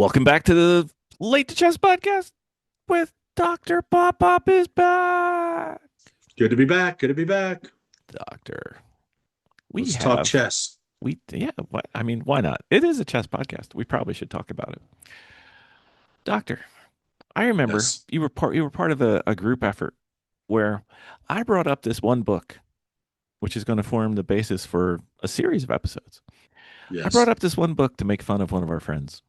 Welcome back to the Late to Chess podcast with Dr. Pop Pop is back. Good to be back. Good to be back. Doctor, we Let's talk have, chess. yeah, I mean, why not? It is a chess podcast. We probably should talk about it. Doctor, I remember Yes. you were part of a group effort where I brought up this one book, which is going to form the basis for a series of episodes. I brought Yes. up this one book to make fun of one of our friends.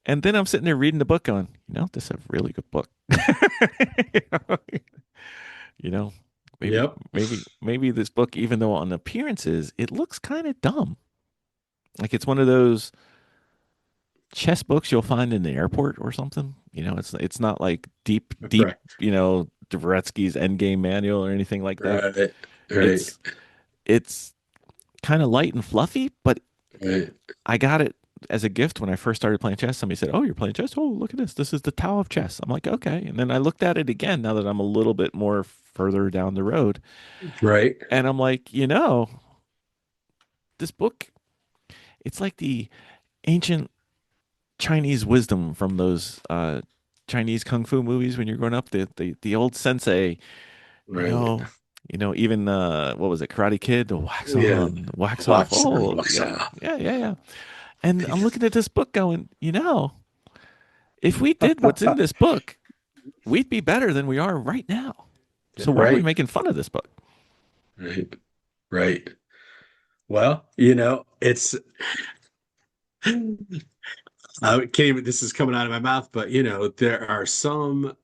And then I'm sitting there reading the book going, this is a really good book. you know, you know, maybe Yep. maybe this book, even though on appearances it looks kind of dumb, like it's one of those chess books you'll find in the airport or something. It's not like deep, Correct. Dvoretsky's Endgame Manual or anything like that. Right. Right. It's it's kind of light and fluffy, but Right. I got it as a gift when I first started playing chess. Somebody said, "Oh, you're playing chess? Oh, look at this. This is the Tao of Chess." I'm like, "Okay." And then I looked at it again now that I'm a little bit more further down the road, Right. and I'm like, this book, it's like the ancient Chinese wisdom from those Chinese kung fu movies when you're growing up. The old sensei, you Right. know, even what was it, Karate Kid, the wax Yeah. on, wax off. Wax on, Oh, wax yeah, off. yeah, yeah, yeah. And I'm looking at this book going, if we did what's in this book, we'd be better than we are right now. So why are we Right. making fun of this book? Right. Right. Well, I can't even, this is coming out of my mouth, but there are some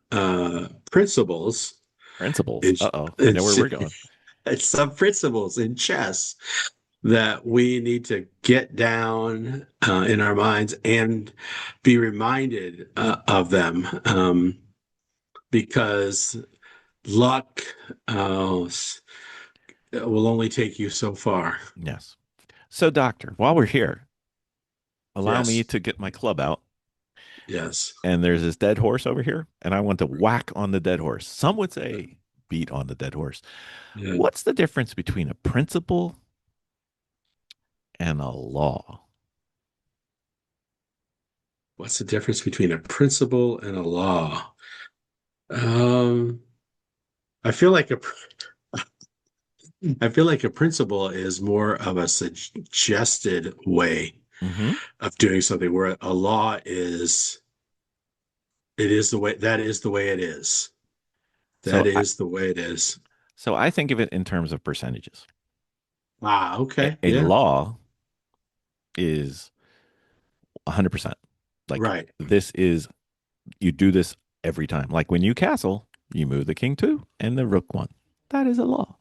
principles Principles. in, Uh-oh. I in know where we're going. some principles in chess that we need to get down in our minds and be reminded of them because luck will only take you so far. Yes. So, doctor, while we're here, allow me Yes, to get my club out. yes. And there's this dead horse over here, and I want to whack on the dead horse. Some would say beat on the dead horse. Yeah. What's the difference between a principle and a law? What's the difference between a principle and a law? Um, I feel like a principle is more of a suggested way Hmm. of doing something, where a law is it is the way that is the way it is. So, That is the way it is. I think of it in terms of percentages. Ah, okay. A Yeah. law is 100%. Like Right. this is you do this every time. Like when you castle, you move the king two and the rook one. That is a law.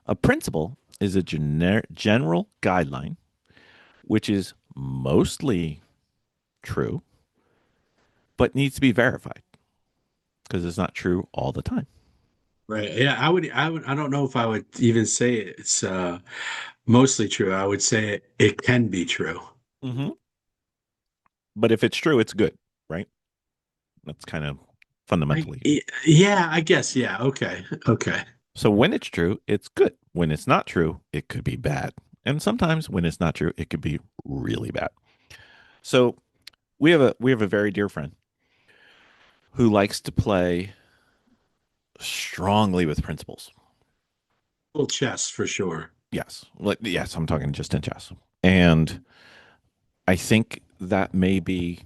A principle is a general guideline, which is mostly true, but needs to be verified because it's not true all the time. Right. Yeah, I don't know if I would even say it's mostly true. I would say it can be true. Hmm. But if it's true, it's good, right? That's kind of fundamentally. Yeah, I guess. Yeah. Okay. Okay. So when it's true, it's good. When it's not true, it could be bad. And sometimes when it's not true, it could be really bad. So we have a very dear friend who likes to play strongly with principles. Little chess for sure. Yes. Yes, I'm talking just in chess. And I think that may be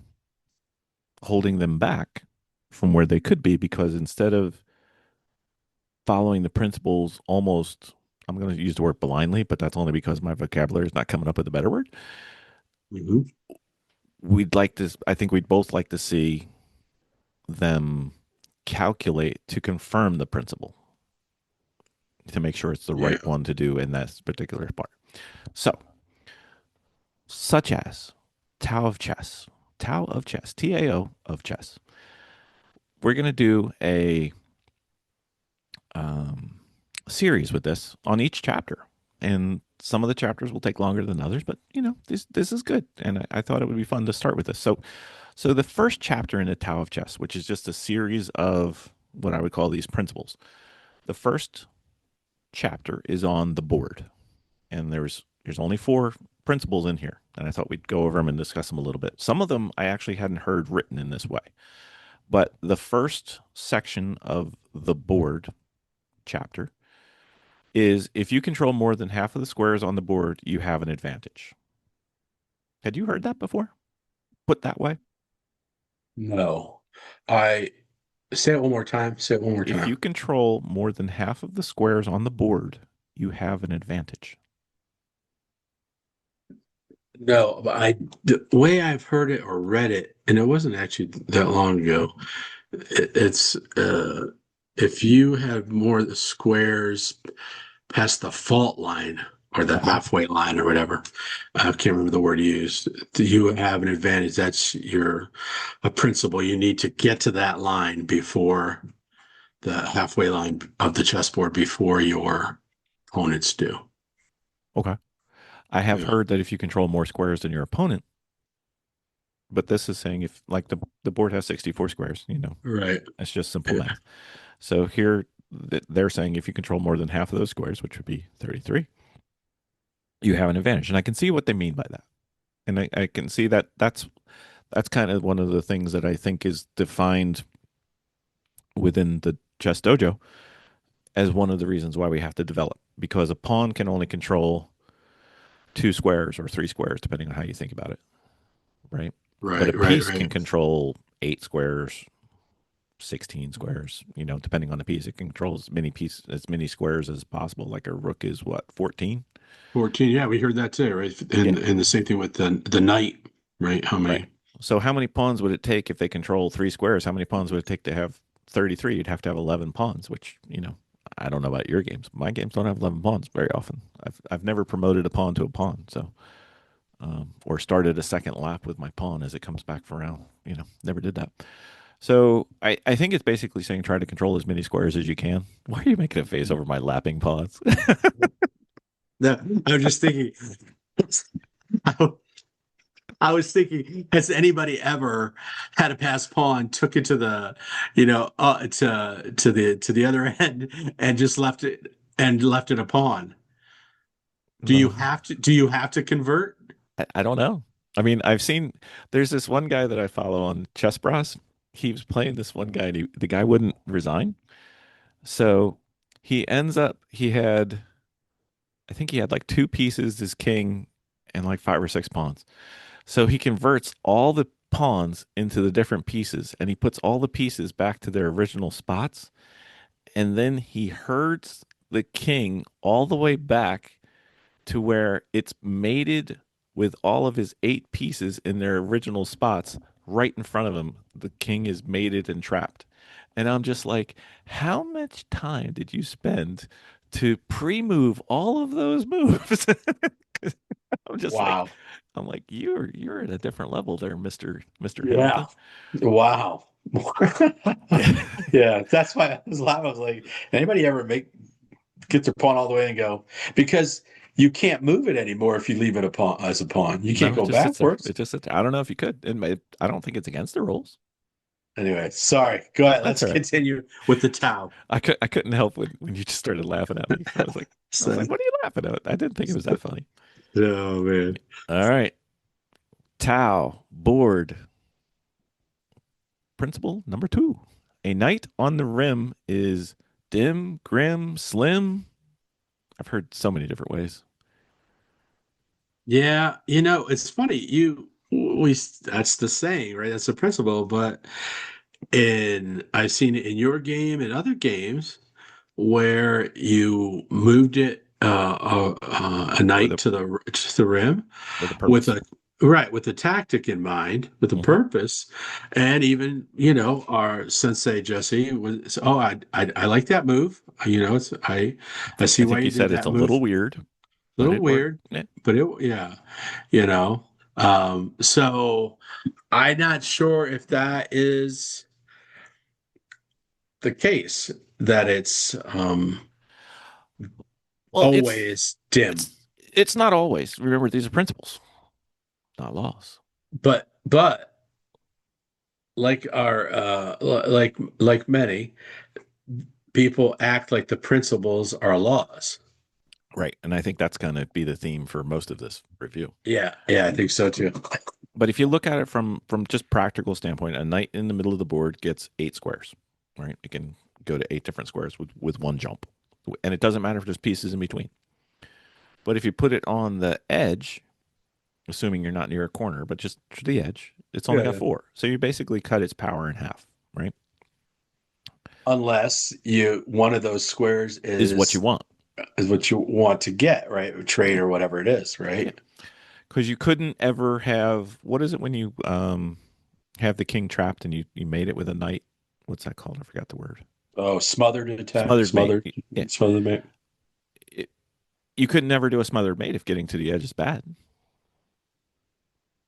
holding them back from where they could be because instead of following the principles almost, I'm going to use the word blindly, but that's only because my vocabulary is not coming up with a better word. Hmm. I think we'd both like to see them calculate to confirm the principle to make sure it's the Yeah. right one to do in that particular part. So, such as Tao of Chess, Tao of Chess, TAO of Chess. We're going to do a um, series with this on each chapter. And some of the chapters will take longer than others, but this is good, and I thought it would be fun to start with this. So the first chapter in the Tao of Chess, which is just a series of what I would call these principles. The first chapter is on the board, and there's only four principles in here, and I thought we'd go over them and discuss them a little bit. Some of them I actually hadn't heard written in this way, but the first section of the board chapter is if you control more than half of the squares on the board, you have an advantage. Had you heard that before? Put that way? No. I say it one more time. Say it one more If time. you control more than half of the squares on the board, you have an advantage. No, but the way I've heard it or read it, and it wasn't actually that long ago, it's if you have more of the squares past the fault line or the halfway line or whatever, I can't remember the word used, you have an advantage. That's your a principle. You need to get to that line before the halfway line of the chessboard before your opponents do. Okay. I have Yeah. heard that if you control more squares than your opponent, but this is saying if like the board has 64 squares, Right. it's just simple Yeah. math. So here they're saying if you control more than half of those squares, which would be 33, you have an advantage. And I can see what they mean by that. And I can see that that's kind of one of the things that I think is defined within the chess dojo as one of the reasons why we have to develop because a pawn can only control two squares or three squares, depending on how you think about it, right? But a Right. Right. piece can Right. control eight squares, 16 squares, depending on the piece. It controls as many squares as possible. Like a rook is what, 14? 14. Yeah, we heard that too, right? Yeah, And the same thing with the knight, right? How right. many? So how many pawns would it take if they control three squares? How many pawns would it take to have 33? You'd have to have 11 pawns, which, I don't know about your games. My games don't have 11 pawns very often. I've never promoted a pawn to a pawn, so or started a second lap with my pawn as it comes back around. Never did that. So I think it's basically saying try to control as many squares as you can. Why are you making a face over my lapping pawns? No, I'm just thinking. I, I was thinking, has anybody ever had a pass pawn, took it to the, to the other end, and just left it a pawn? Do you No, have to? Do you have to convert? I don't know. I mean, I've seen there's this one guy that I follow on Chess Bros. He was playing this one guy, and the guy wouldn't resign. So I think he had like two pieces as king and like five or six pawns. So he converts all the pawns into the different pieces and he puts all the pieces back to their original spots. And then he herds the king all the way back to where it's mated with all of his eight pieces in their original spots right in front of him. The king is mated and trapped. And I'm just like, how much time did you spend to pre-move all of those moves? I'm just like, Wow. you're at a different level there, Mister Yeah. Hamilton. Wow. Yeah. Yeah, that's why I was laughing. I was like, anybody ever get their pawn all the way and go because you can't move it anymore if you leave it a pawn as a pawn. You can't No, it go just sits there. backwards. It just sits there. I don't know if you could. I don't think it's against the rules. Anyway, sorry. Go ahead. That's Let's all right. continue with the Tao. I couldn't help when you just started laughing at me. I was So, like, what are you laughing at? I didn't think it was that funny. oh man. All right. Tau, board, principle number two. A knight on the rim is dim, grim, slim. I've heard so many different ways. Yeah, it's funny. That's the saying, right? That's the principle. But I've seen it in your game and other games where you moved it a With knight a to the rim with a with purpose. a right with a tactic in mind, with a Hmm. purpose, and even our sensei Jesse was. Oh, I like that move. I see I why think you you did said it's that a move. little weird, but Little it worked. weird, Yeah. but yeah, you know. So I'm not sure if that is the case that it's Well, always dim, it's not always. Remember, these are principles, not laws. but like many people act like the principles are laws. Right. And I think that's going to be the theme for most of this review. Yeah, yeah, I think so too. But if you look at it from just practical standpoint, a knight in the middle of the board gets 8 squares, right? It can go to 8 different squares with one jump. And it doesn't matter if there's pieces in between. But if you put it on the edge, assuming you're not near a corner, but just to the edge, it's only Yeah, got yeah. 4. So you basically cut its power in half, right? Unless you one of those squares Is what you want. is what you want to get, right? Or trade Yeah. or whatever it is, Yeah. right? Because you couldn't ever have, what is it when you have the king trapped and you made it with a knight? What's that called? I forgot the word. Oh, smothered attack, Smothered mate. smothered, Yeah. smothered mate. It, you could never do a smothered mate if getting to the edge is bad.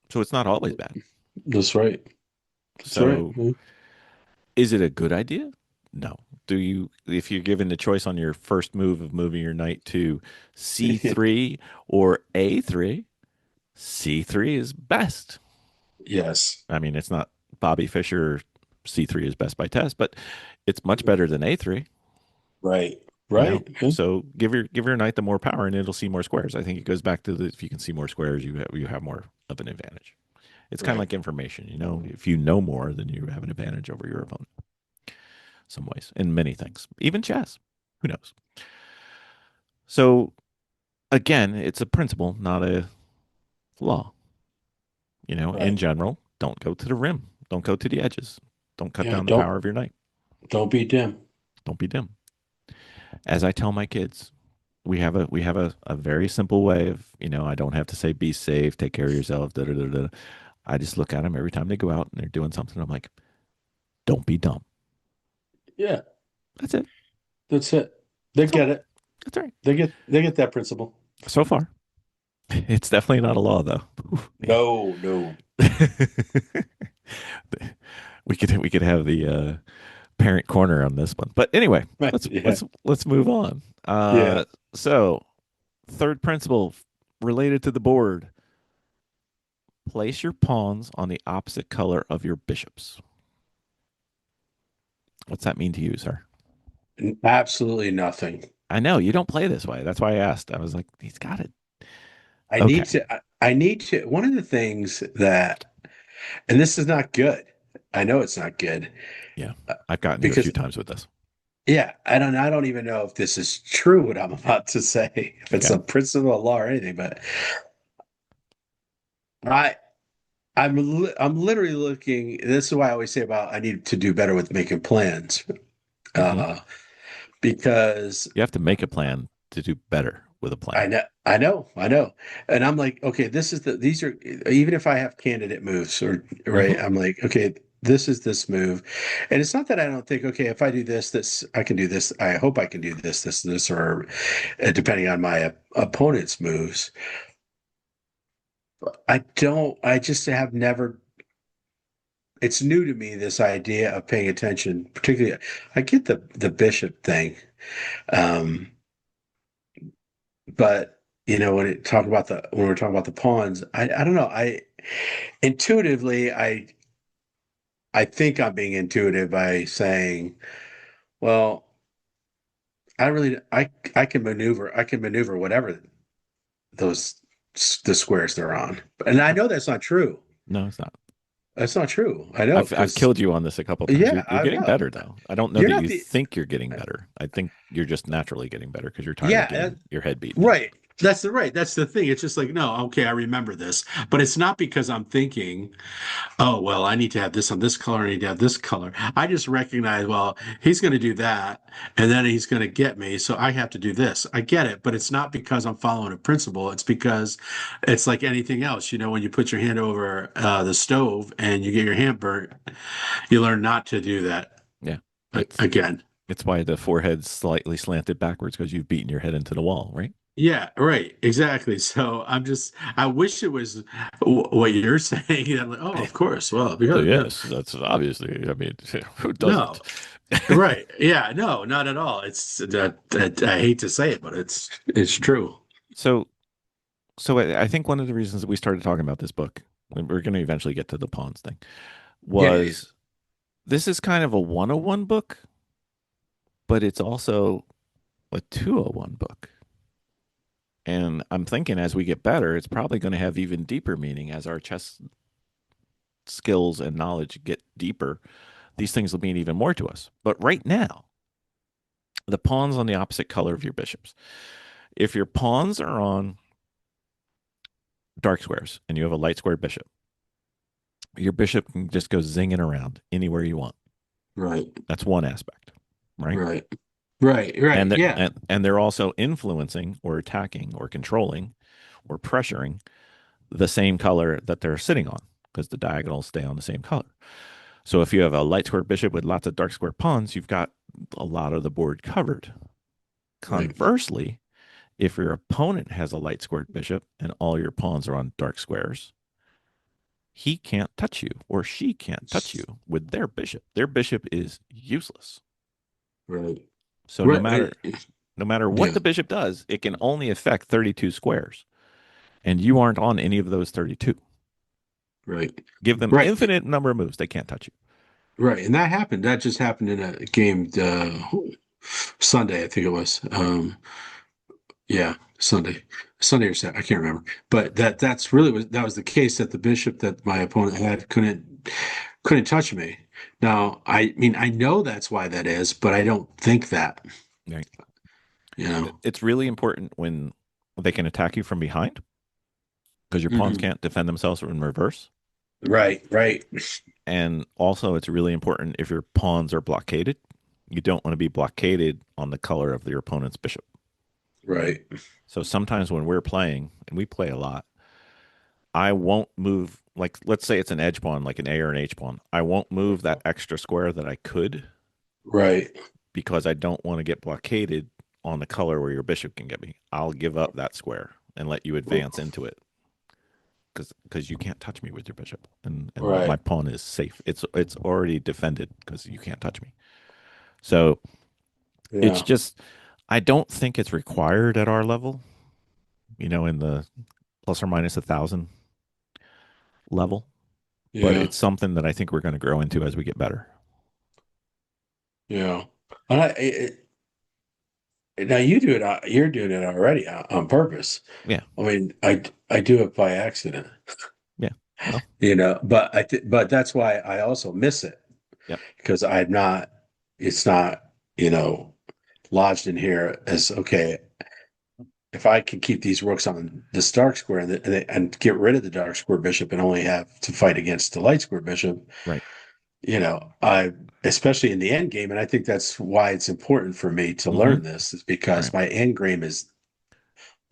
So it's not always bad. That's right. That's right. So is it a good idea? No. Do you, if you're given the choice on your first move of moving your knight to C3 or A3, C3 is best. Yes. I mean, it's not Bobby Fischer C3 is best by test, but it's much better than A3, Right. you know? Right. Yeah. So give your knight the more power and it'll see more squares. I think it goes back to the, if you can see more squares, you have more of an advantage. It's kind of Right. like information, you know, if you know more, then you have an advantage over your opponent some ways in many things, even chess. Who knows? So again, it's a principle, not a law. You know, in Right. general, don't go to the rim, don't go to the edges, don't cut Yeah. down the power of your knight, Don't be dim. don't be dim. As I tell my kids, we have a very simple way of, I don't have to say be safe, take care of yourself. Da, da, da, da. I just look at them every time they go out and they're doing something. I'm like, don't be dumb. Yeah. That's it. That's it. They That's all. get it. That's all right. They get that principle. So far, it's definitely not a law though. Oof, man. No, no. we could have the parent corner on this one. But anyway, Right. let's Yeah. let's let's move on. Yeah. So third principle related to the board: place your pawns on the opposite color of your bishops. What's that mean to you, sir? Absolutely nothing. I know you don't play this way. That's why I asked. I was like, he's got it. I Okay. need to I need to one of the things that and this is not good. I know it's not good Yeah, I've gotten you a few because times with this. yeah, I don't even know if this is true what I'm about to say, if it's Okay. a principle of law or anything, but I I'm literally looking. This is why I always say about I need to do better with making plans. Hmm. Uh, because You have to make a plan to do better with a plan. I know. And I'm like, okay, these are, even if I have candidate moves or, Hmm. right, I'm like, okay, this is this move. And it's not that I don't think, okay, if I do this, I can do this. I hope I can do this, or depending on my opponent's moves. I just have never, it's new to me, this idea of paying attention, particularly, I get the bishop thing. Um, But when we're talking about the pawns, I don't know. I intuitively I think I'm being intuitive by saying, well, I can maneuver whatever those the squares they're on. And I know that's not true. No, it's not. That's not true. I know I've because killed you on this a couple of times. You're yeah, you're I getting know. better though. I don't know You're that not you the think you're getting better. I think you're just naturally getting better because you're tired of yeah. getting your head beaten in. Right. That's the thing. It's just like, no, okay, I remember this. But it's not because I'm thinking, oh, well, I need to have this on this color, I need to have this color. I just recognize, well, he's going to do that, and then he's going to get me, so I have to do this. I get it, but it's not because I'm following a principle. It's because it's like anything else. When you put your hand over the stove and you get your hand burnt, you learn not to do that Yeah. It's again. it's why the forehead's slightly slanted backwards because you've beaten your head into the wall, right? Yeah, right, exactly. So I wish it was what you're saying. I'm like, oh, of course. Well, Well, because, yeah. yes, that's obviously. I mean, who doesn't? No, right. Yeah, no, not at all. It's that I hate to say it, but it's true. So, so I think one of the reasons that we started talking about this book, and we're going to eventually get to the pawns thing, Yeah, yeah, was this is kind of a 101 book, but it's also a 201 book. And I'm thinking as we get better, it's probably going to have even deeper meaning as our chess skills and knowledge get deeper. These things will mean even more to us. But right now, the pawns on the opposite color of your bishops. If your pawns are on dark squares and you have a light square bishop, your bishop can just go zinging around anywhere you want. Right. That's one aspect, right? Right. Right. Right. Yeah. And they're also influencing or attacking or controlling or pressuring the same color that they're sitting on because the diagonals stay on the same color. So if you have a light square bishop with lots of dark square pawns, you've got a lot of the board covered. Right. Conversely, if your opponent has a light squared bishop and all your pawns are on dark squares, he can't touch you or she can't touch you with their bishop. Their bishop is useless. Right. So no Right. matter no matter what Yeah. the bishop does, it can only affect 32 squares. And you aren't on any of those 32. Right. Give them Right. infinite number of moves. They can't touch you. Right. And that happened. That just happened in a game Sunday, I think it was. Yeah, Sunday or Saturday, I can't remember. But that's really that was the case that the bishop that my opponent had couldn't touch me. Now, I mean, I know that's why that is, but I don't think that, Right. you know. It's really important when they can attack you from behind because your pawns Hmm. can't defend themselves in reverse. Right, right, And also, it's really important if your pawns are blockaded. You don't want to be blockaded on the color of your opponent's bishop. right. So sometimes when we're playing, and we play a lot, I won't move, like, let's say it's an edge pawn, like an A or an H pawn. I won't move that extra square that I could Right. because I don't want to get blockaded on the color where your bishop can get me. I'll give up that square and let you advance into it because you can't touch me with your bishop, and my Right. pawn is safe. It's already defended because you can't touch me. So it's Yeah. just I don't think it's required at our level. In the plus or minus 1,000 level, but Yeah. it's something that I think we're going to grow into as we get better. Yeah. And now you do it. You're doing it already on purpose. Yeah, I mean, I do it by accident, yeah. Well, but but that's why I also miss it yep. because I'm not. It's not you know lodged in here as okay. If I can keep these rooks on the dark square and get rid of the dark square bishop and only have to fight against the light square bishop, Right. I especially in the end game, and I think that's why it's important for me to Mm-hmm. learn this is because Right. my end game is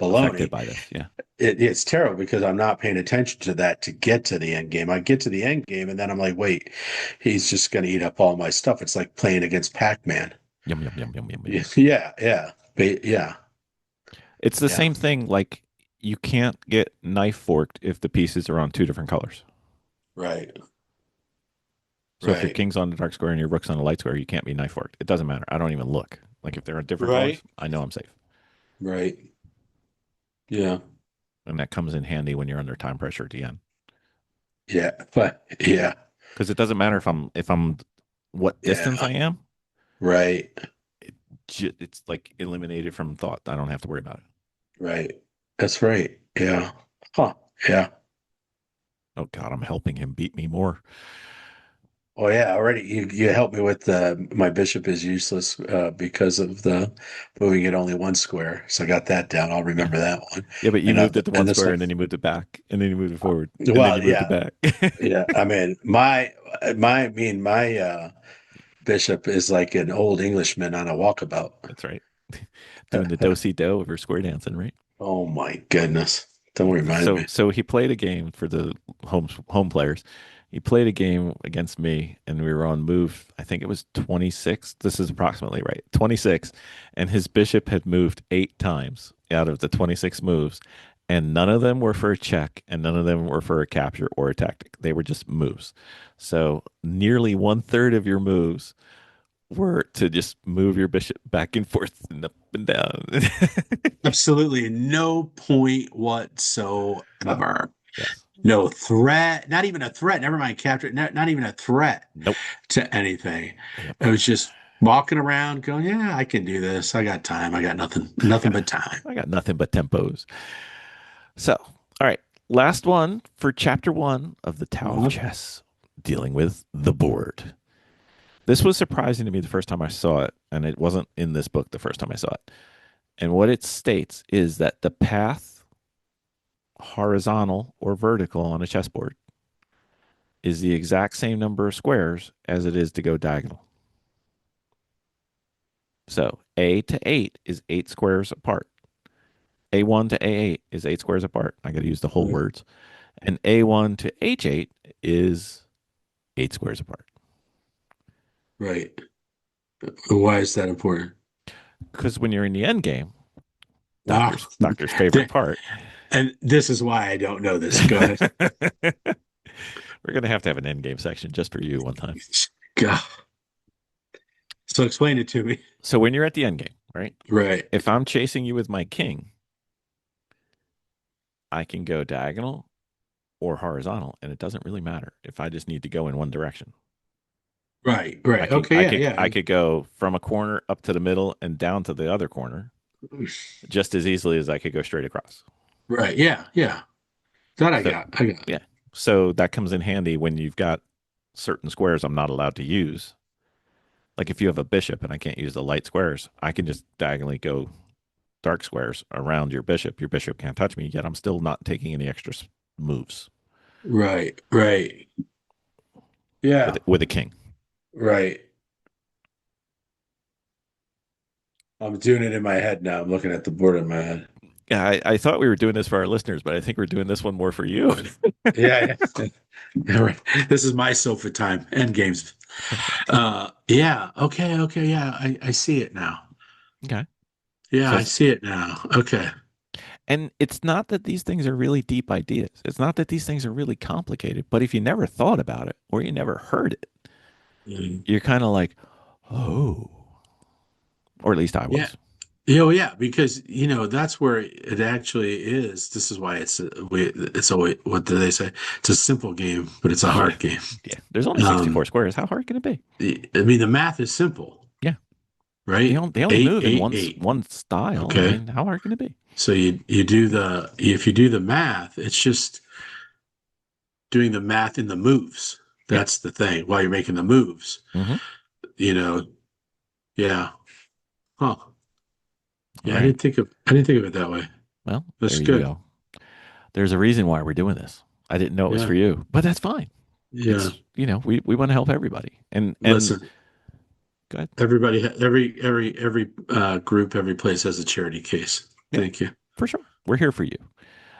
Affected baloney. by this. Yeah. It's terrible because I'm not paying attention to that to get to the end game. I get to the end game and then I'm like, wait, he's just going to eat up all my stuff. It's like playing against Pac-Man. Yum yum yum yum yum yum. Yeah, yeah, yeah, It's the yeah. same thing. Like you can't get knife forked if the pieces are on two different colors. Right, So if your right, king's on the dark square and your rook's on the light square, you can't be knife forked. It doesn't matter. I don't even look. Like if they're on different right, colors, I know I'm safe. right. Yeah, And that comes in handy when you're under time pressure at the end. yeah, but yeah, Because it doesn't matter if I'm what distance yeah, I am. right, It, it's like eliminated from thought. I don't have to worry about it. right. That's right. Yeah. Huh. Yeah. Oh God, I'm helping him beat me more. Oh yeah, already you helped me with my bishop is useless because of the moving it only one square. So I got that down. I'll Yeah. remember that one. Yeah, but you And moved it to one and this square one. and then you moved it back and then you moved it forward and then you Well, moved it yeah, back. yeah. I mean, my bishop is like an old Englishman on a walkabout. That's right. Doing the do-si do over square dancing, right? Oh my goodness! Don't remind So me. so he played a game for the home players. He played a game against me and we were on move, I think it was 26. This is approximately right. 26 and his bishop had moved 8 times out of the 26 moves and none of them were for a check and none of them were for a capture or a tactic. They were just moves. So nearly one third of your moves were to just move your bishop back and forth and up and down. Absolutely no point whatsoever. Yes. No threat, not even a threat. Never mind capture, not even a threat Nope. to anything. Yep. It was just Walking around going, yeah, I can do this. I got time. I got nothing but time. I got nothing but tempos. So, all right, last one for chapter one of the Tao of Mhm. Chess, dealing with the board. This was surprising to me the first time I saw it, and it wasn't in this book the first time I saw it. And what it states is that the path, horizontal or vertical on a chessboard, is the exact same number of squares as it is to go diagonal. So A to 8 is 8 squares apart. A1 to A8 is 8 squares apart. I got to use the whole words. And A1 to H8 is 8 squares apart. Right. Why is that important? Because when you're in the end game, Ah, doctor's favorite th- part. and this is why I don't know this. Go ahead. We're going to have an end game section just for you one time. God. So explain it to me. So when you're at the end game, right? Right. If I'm chasing you with my king, I can go diagonal or horizontal, and it doesn't really matter if I just need to go in one direction. Right. Right. Okay. Yeah. Yeah. I could go from a corner up to the middle and down to the other corner just as easily as I could go straight across. Right. Yeah. Yeah. That I So got. I got. yeah, so that comes in handy when you've got certain squares I'm not allowed to use. Like if you have a bishop and I can't use the light squares, I can just diagonally go dark squares around your bishop. Your bishop can't touch me, yet I'm still not taking any extra moves Right. Right. Yeah. with a king. Right. I'm doing it in my head now. I'm looking at the board in my head. Yeah, I thought we were doing this for our listeners, but I think we're doing this one more for you. Yeah. Yeah. Yeah, right. This is my sofa time. End games. Yeah. Okay. Okay. Yeah. I see it now. Okay. Yeah, So I see it now. Okay. and it's not that these things are really deep ideas. It's not that these things are really complicated, but if you never thought about it or you never heard it, Mm. you're kind of like, oh, or at least I Yeah. was. Yeah, well, yeah, because that's where it actually is. This is why it's always, what do they say? It's a simple game, but it's a Yeah. hard game. Yeah. There's only Um, 64 squares. How hard can it be? I mean, the math is simple, Yeah. right? They only Eight, move in eight, eight. one style. I Okay. mean, how hard can it be? So you do the if you do the math, it's just doing the math in the moves. Yeah. That's the thing. While you're making the moves, Mm-hmm. you know. Yeah. Huh. All Yeah, right. I didn't think of it that way. Well, That's there you good. go. There's a reason why we're doing this. I didn't know it was Yeah. for you, but that's fine. Yeah. It's, we want to help everybody. And Listen, go ahead. every group, every place has a charity case. Yeah, Thank you. for sure. We're here for you.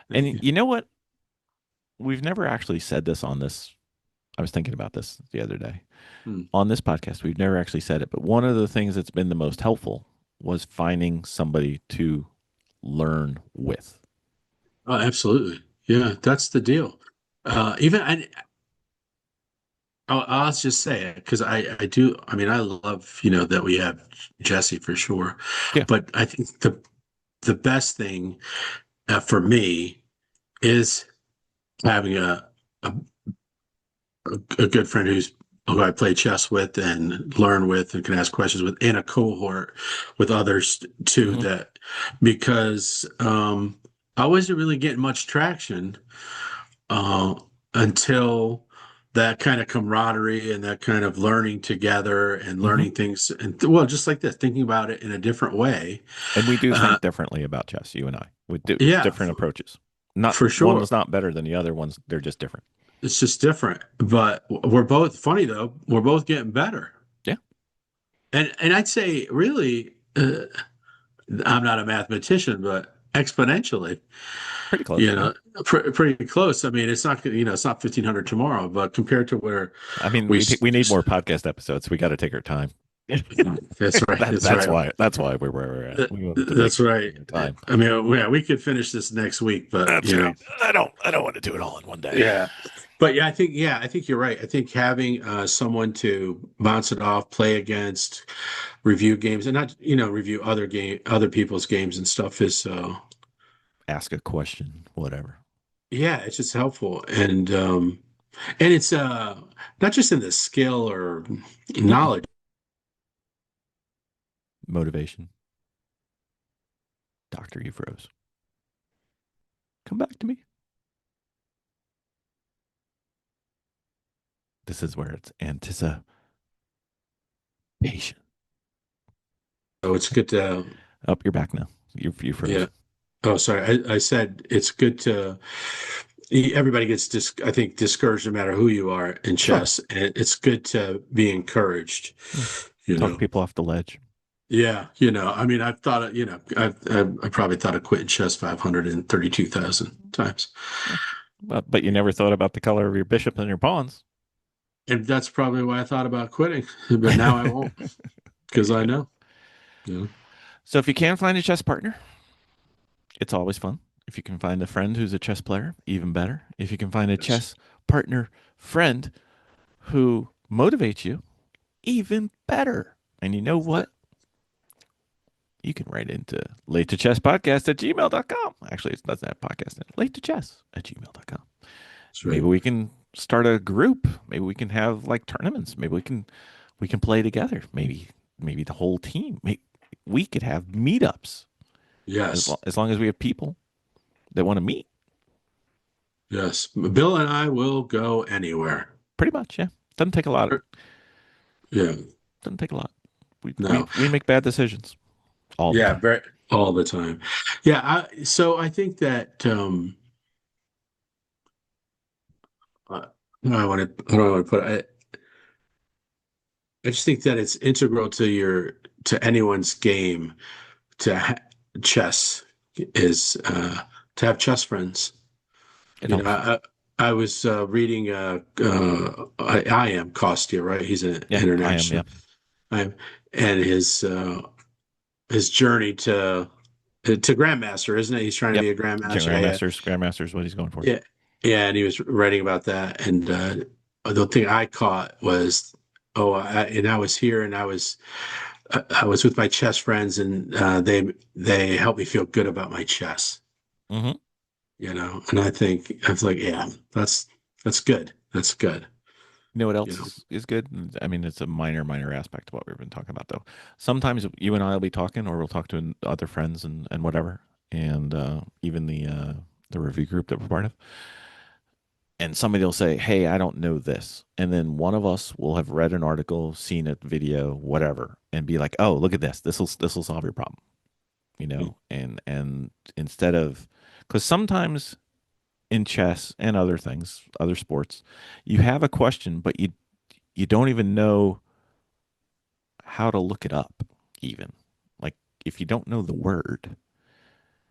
Thank And you. you know what? We've never actually said this on this. I was thinking about this the other day. Hmm. On this podcast, we've never actually said it, but one of the things that's been the most helpful was finding somebody to learn with. Oh, absolutely. Yeah, that's the deal. Even I'll just say it because I do. I mean, I love that we have Jesse for sure, Yeah. but I think the best thing for me is having a a good friend who I play chess with and learn with and can ask questions with in a cohort with others too. Hmm. That because I wasn't really getting much traction uh, until that kind of camaraderie and that kind of learning together and Hmm. learning things and well, just like this, thinking about it in a different way. And we do Uh, think differently about chess, you and I. We do yeah, different approaches. Not for one's sure. not better than the other ones. They're just different. It's just different, but we're both funny though. We're both getting better. Yeah. And I'd say really, I'm not a mathematician, but exponentially, Pretty close. you Yeah. know, pretty close. I mean, it's not, it's not 1,500 tomorrow, but compared to where I mean, we, we need more podcast episodes. We got to take our time. that's right, that's right, That's why we're where we're at. We want to take that's right. our time. I mean, yeah, we could finish this next week, but That's right. I don't want to do it all in one day. yeah. But yeah, I think you're right. I think having someone to bounce it off, play against, review games, and not review other people's games and stuff is Ask a question, whatever. yeah, it's just helpful and it's not just in the skill or Mm-mm. knowledge. Motivation. Doctor, you froze. Come back to me. This is where it's anticipation. So it's good to, Up, you're back now. You yeah. froze. Oh, sorry. I said it's good to, everybody gets, I think, discouraged no matter who you are in Sure. chess. And it's good to be encouraged, Yeah. you Talk know. people off the ledge. Yeah, I mean, I've thought of, I probably thought of quitting chess 532,000 times. Yeah. But you never thought about the color of your bishop and your pawns. And that's probably why I thought about quitting. But now I won't There because you I go. know. Yeah. So if you can find a chess partner, it's always fun. If you can find a friend who's a chess player, even better. If you can find a Yes. chess partner friend who motivates you, even better. And you know what? You can write into late to chess podcast at gmail.com. Actually, it doesn't have podcast in it. Late to chess at gmail.com. That's Maybe right. we can start a group. Maybe we can have like tournaments. Maybe we can play together. Maybe the whole team. Maybe we could have meetups Yes. as long as we have people that want to meet. Yes. Bill and I will go anywhere. Pretty much, yeah. Doesn't take a lot. Yeah. Doesn't take a lot. We we No. we make bad decisions all the Yeah. time. Very, all the time. Yeah. So I think that, I don't want to put it. I just think that it's integral to to anyone's game to chess is to have chess friends. It You know, helps. I was reading I am Kostya, right? He's an Yeah, I am. international. Yeah. I am, and his journey to grandmaster, isn't it? He's trying to Yep. be a grandmaster. Yeah, Grandmasters, what he's going for. yeah, yeah. And he was writing about that, and the thing I caught was, and I was here, and I was with my chess friends, and they helped me feel good about my chess, Mm-hmm. And I was like, yeah, that's good. That's good. You know what You else know, is good? I mean, it's a minor aspect of what we've been talking about, though. Sometimes you and I will be talking, or we'll talk to other friends and whatever, and even the review group that we're part of. And somebody will say, "Hey, I don't know this," and then one of us will have read an article, seen a video, whatever, and be like, "Oh, look at this. This will solve your problem." And instead of, because sometimes in chess and other things, other sports, you have a question, but you don't even know how to look it up, even. Like if you don't know the word.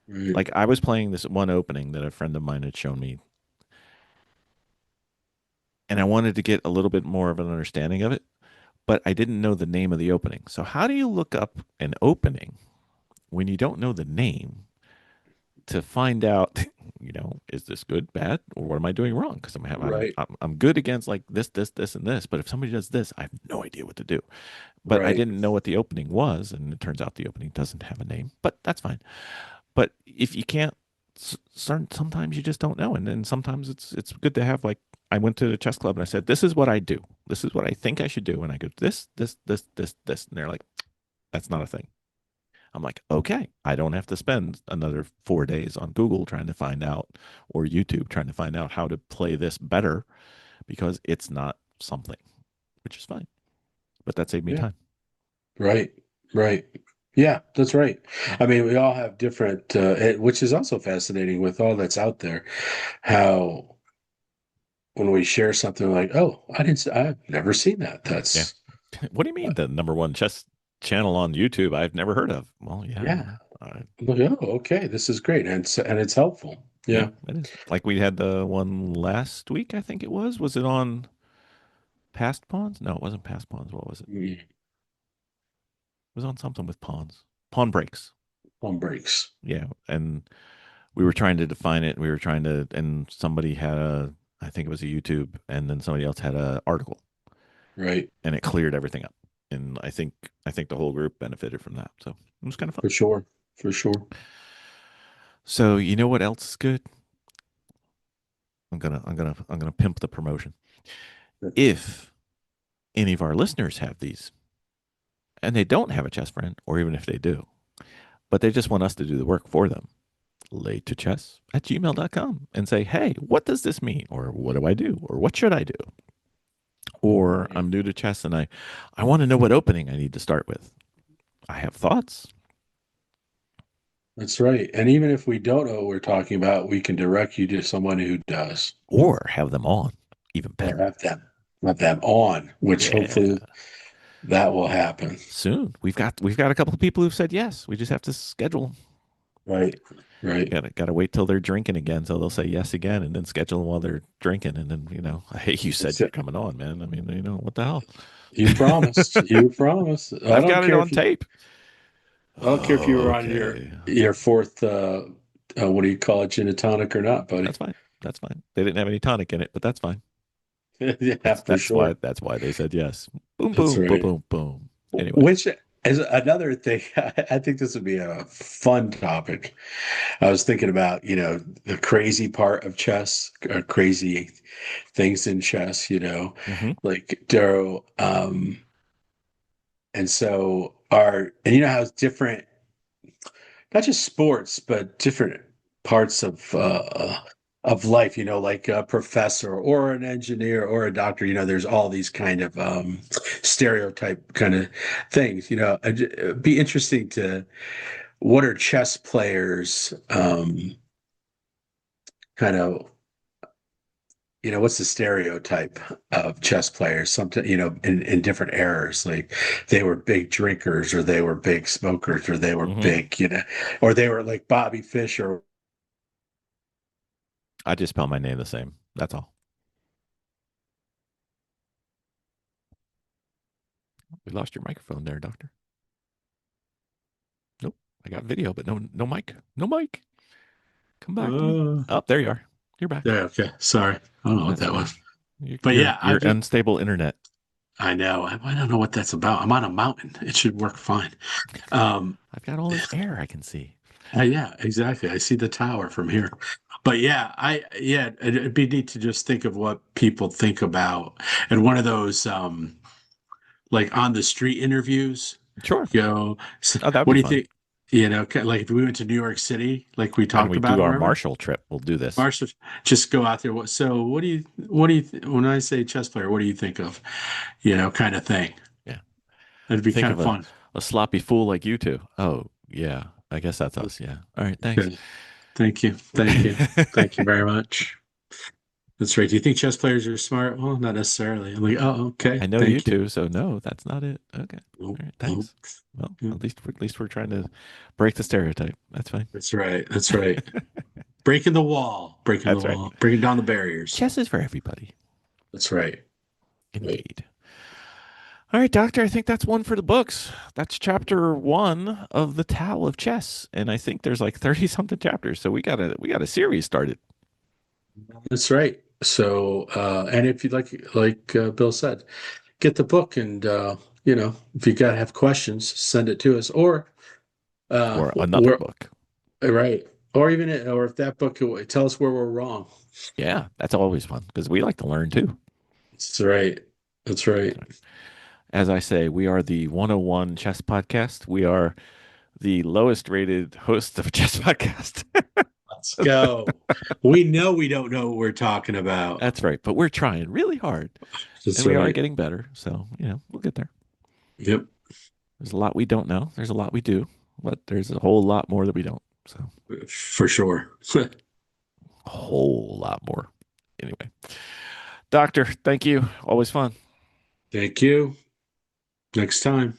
right, Like I was playing this one opening that a friend of mine had shown me, and I wanted to get a little bit more of an understanding of it, but I didn't know the name of the opening. So how do you look up an opening when you don't know the name to find out, is this good, bad, or what am I doing wrong? Because right, I'm good against like this, and this, but if somebody does this, I have no idea what to do. But I right. didn't know what the opening was, and it turns out the opening doesn't have a name, but that's fine. But if you can't, sometimes you just don't know, and then sometimes it's good to have like. I went to the chess club and I said, "This is what I do. This is what I think I should do." And I go, this," and they're like, "That's not a thing." I'm like, "Okay, I don't have to spend another 4 days on Google trying to find out, or YouTube trying to find out how to play this better because it's not something," which is fine. But that saved me Yeah, time. right, right. Yeah, that's right. Yeah. I mean, we all have different, which is also fascinating with all that's out there. How when we share something like, "Oh, I've never seen that." Yeah. That's What do you mean the number one chess channel on YouTube I've never heard of? Well, yeah, yeah. I'm like, oh, okay, this is great, and it's helpful. yeah, Yeah. it is. Like we had the one last week, I think it was. Was it on past pawns? No, it wasn't past pawns. What was it? Mm, It was on something with pawns. Pawn breaks. Home breaks. Yeah, and we were trying to define it. We were trying to, and somebody had I think it was a YouTube, and then somebody else had a article, Right. and it cleared everything up. And I think the whole group benefited from that. So it was kind of fun. For sure. For sure. So you know what else is good? I'm gonna pimp the promotion. If any of our listeners have these, and they don't have a chess friend, or even if they do, but they just want us to do the work for them. Late2chess at gmail.com and say, hey, what does this mean? Or what do I do? Or what should I do? Or Right. I'm new to chess and I want to know what opening I need to start with. I have thoughts. That's right. And even if we don't know what we're talking about, we can direct you to someone who does, Or have them on. Even or better. have them on, which Yeah. hopefully that will happen. Soon. We've got a couple of people who've said yes. We just have to schedule them. Right. Right. Gotta wait till they're drinking again, so they'll say yes again, and then schedule them while they're drinking, and then hey, you said That's you're it. coming on, man. I mean, what the hell? You promised. You promised. I've got it on tape. I don't care if you Oh, were on okay. your fourth what do you call it, gin and tonic or not, buddy? That's fine. That's fine. They didn't have any tonic in it, but that's fine. Yeah, That's for that's sure. why that's why they said yes. Boom, That's boom, boom, right. boom, boom. Anyway, Which is another thing. I think this would be a fun topic. I was thinking about, the crazy part of chess, crazy things in chess, hmm like Darrow. And so and you know how it's different, not just sports, but different parts of life, like a professor or an engineer or a doctor, there's all these kind of stereotype kind of things, it'd be interesting to what are chess players kind of what's the stereotype of chess players? Something, in different eras, like they were big drinkers or they were big smokers or they were hmm big, or they were like Bobby Fischer. I just spell my name the same. That's all. We lost your microphone there, doctor. Nope. I got video, but no mic. No mic. Come back to me. Uh, Oh, there you are. You're back. yeah, okay. Sorry. I don't know what That's that okay. was. Your But your yeah, your unstable internet. I know. I don't know what that's about. I'm on a mountain. It should work fine. Um, I've got all this air I can see. yeah, exactly. I see the tower from here. But yeah, it'd be neat to just think of what people think about. And one of those, like on the street interviews, Sure. Oh, that'd what be do you fun. think? Like if we went to New York City, like we When talked we do about, our remember? Marshall trip, we'll do this. Marshall, just go out there. So when I say chess player, what do you think of? Kind of thing. Yeah. That'd be Think kind of of fun. a sloppy fool like you two. Oh, yeah. I guess that's us. Yeah. All right. Thanks. Okay. Thank you. Thank you. Thank you very much. That's right. Do you think chess players are smart? Well, not necessarily. I'm like, oh, okay. I know you Thank you. two, so no, that's not it. Okay. Nope, All right. nope. Thanks. Well, Yeah, at least we're trying to break the stereotype. That's fine. that's right. That's right. Breaking the wall. Breaking the That's right. wall. Breaking down the barriers. Chess is for everybody. That's right. Right. Indeed. All right, Doctor, I think that's one for the books. That's chapter one of the Tao of Chess. And I think there's like 30 something chapters. So we got a series started. That's right. So, and if you'd like Bill said, get the book and, if you gotta have questions, send it to us or, Or another we're book. right. Or even, or if that book, tell us where we're wrong. Yeah, that's always fun because we like to learn too. That's right. That's right. As I say, we are the 101 Chess Podcast. We are the lowest rated host of a chess podcast. Let's go. We know we don't know what we're talking about. That's right. But we're trying really hard and That's we are right. getting better. So, we'll get there. Yep. There's a lot we don't know. There's a lot we do, but there's a whole lot more that we don't. So, For sure. a whole lot more. Anyway, Doctor, thank you. Always fun. Thank you. Next time.